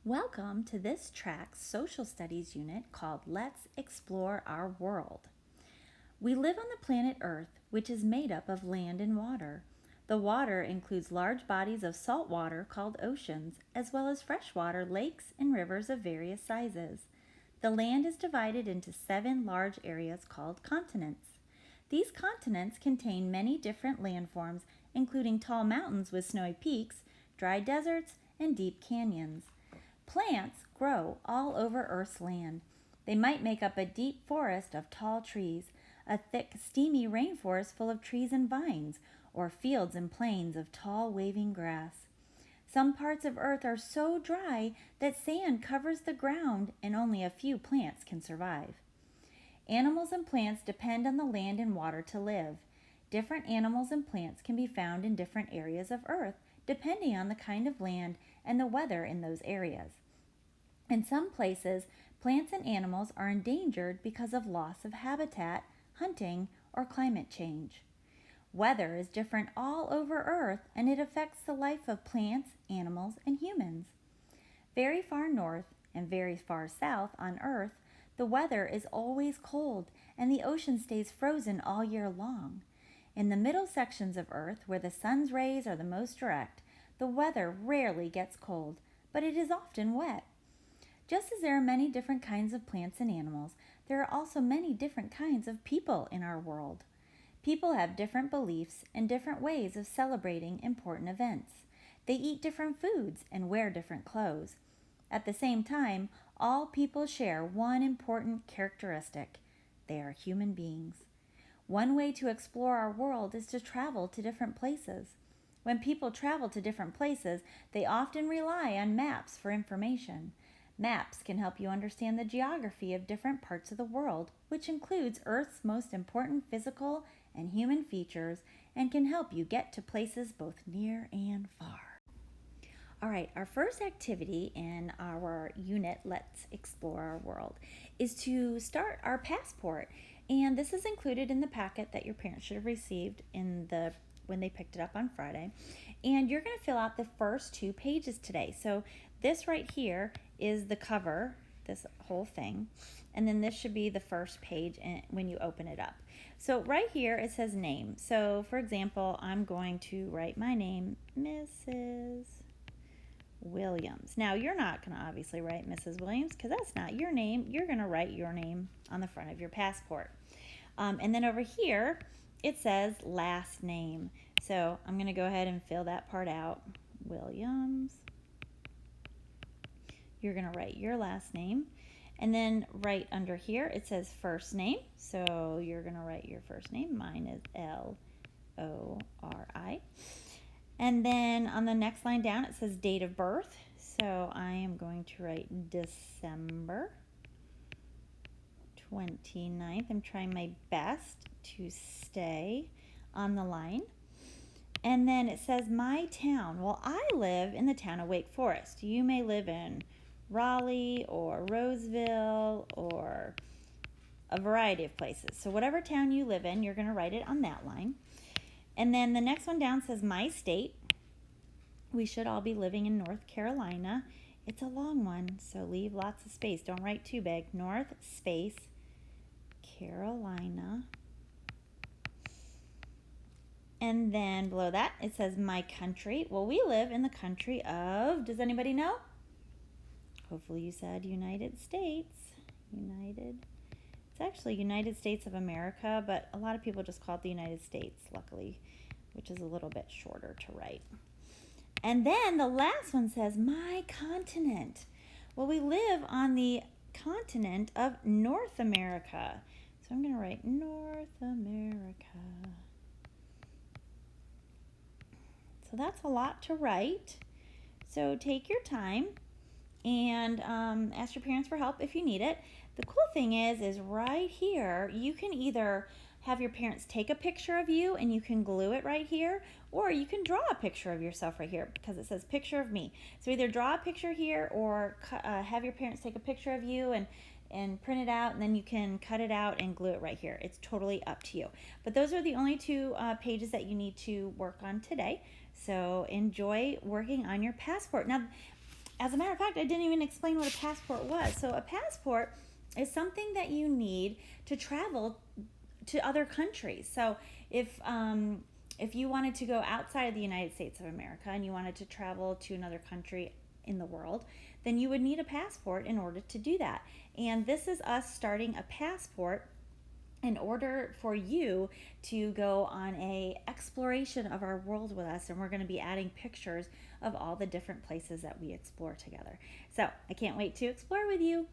Welcome to this track's social studies unit called Let's Explore Our World. We live on the planet Earth, which is made up of land and water. The water includes large bodies of salt water called oceans, as well as freshwater lakes and rivers of various sizes. The land is divided into 7 large areas called continents. These continents contain many different landforms, including tall mountains with snowy peaks, dry deserts, and deep canyons. Plants grow all over Earth's land. They might make up a deep forest of tall trees, a thick, steamy rainforest full of trees and vines, or fields and plains of tall, waving grass. Some parts of Earth are so dry that sand covers the ground and only a few plants can survive. Animals and plants depend on the land and water to live. Different animals and plants can be found in different areas of Earth, depending on the kind of land and the weather in those areas. In some places, plants and animals are endangered because of loss of habitat, hunting, or climate change. Weather is different all over Earth, and it affects the life of plants, animals, and humans. Very far north and very far south on Earth, the weather is always cold, and the ocean stays frozen all year long. In the middle sections of Earth, where the sun's rays are the most direct, the weather rarely gets cold, but it is often wet. Just as there are many different kinds of plants and animals, there are also many different kinds of people in our world. People have different beliefs and different ways of celebrating important events. They eat different foods and wear different clothes. At the same time, all people share one important characteristic: they are human beings. One way to explore our world is to travel to different places. When people travel to different places, they often rely on maps for information. Maps can help you understand the geography of different parts of the world, which includes Earth's most important physical and human features, and can help you get to places both near and far. All right, our first activity in our unit, Let's Explore Our World, is to start our passport. And this is included in the packet that your parents should have received when they picked it up on Friday. And you're going to fill out the first 2 pages today. So this right here is the cover, this whole thing. And then this should be the first page when you open it up. So right here it says name. So for example, I'm going to write my name, Mrs. Williams. Now you're not going to obviously write Mrs. Williams because that's not your name. You're going to write your name on the front of your passport. And then over here it says last name. So I'm going to go ahead and fill that part out. Williams. You're going to write your last name. And then right under here it says first name. So you're going to write your first name. Mine is Lori. And then on the next line down it says date of birth. So I am going to write December 29th. I'm trying my best to stay on the line. And then it says my town. Well, I live in the town of Wake Forest. You may live in Raleigh or Roseville or a variety of places. So whatever town you live in, you're going to write it on that line. And then the next one down says my state. We should all be living in North Carolina. It's a long one, so leave lots of space. Don't write too big. North space Carolina. And then below that it says my country. Well, we live in the country of, does anybody know? Hopefully you said United States. It's actually United States of America, but a lot of people just call it the United States, luckily, which is a little bit shorter to write. And then the last one says my continent. Well, we live on the continent of North America. So I'm going to write North America. So that's a lot to write. So take your time and ask your parents for help if you need it. The cool thing is right here, you can either have your parents take a picture of you and you can glue it right here, or you can draw a picture of yourself right here because it says picture of me. So either draw a picture here or have your parents take a picture of you and print it out, and then you can cut it out and glue it right here. It's totally up to you. But those are the only 2 pages that you need to work on today. So enjoy working on your passport. Now, as a matter of fact, I didn't even explain what a passport was. So a passport is something that you need to travel to other countries. So if you wanted to go outside of the United States of America and you wanted to travel to another country in the world, then you would need a passport in order to do that. And this is us starting a passport in order for you to go on a exploration of our world with us, and we're going to be adding pictures of all the different places that we explore together. So I can't wait to explore with you.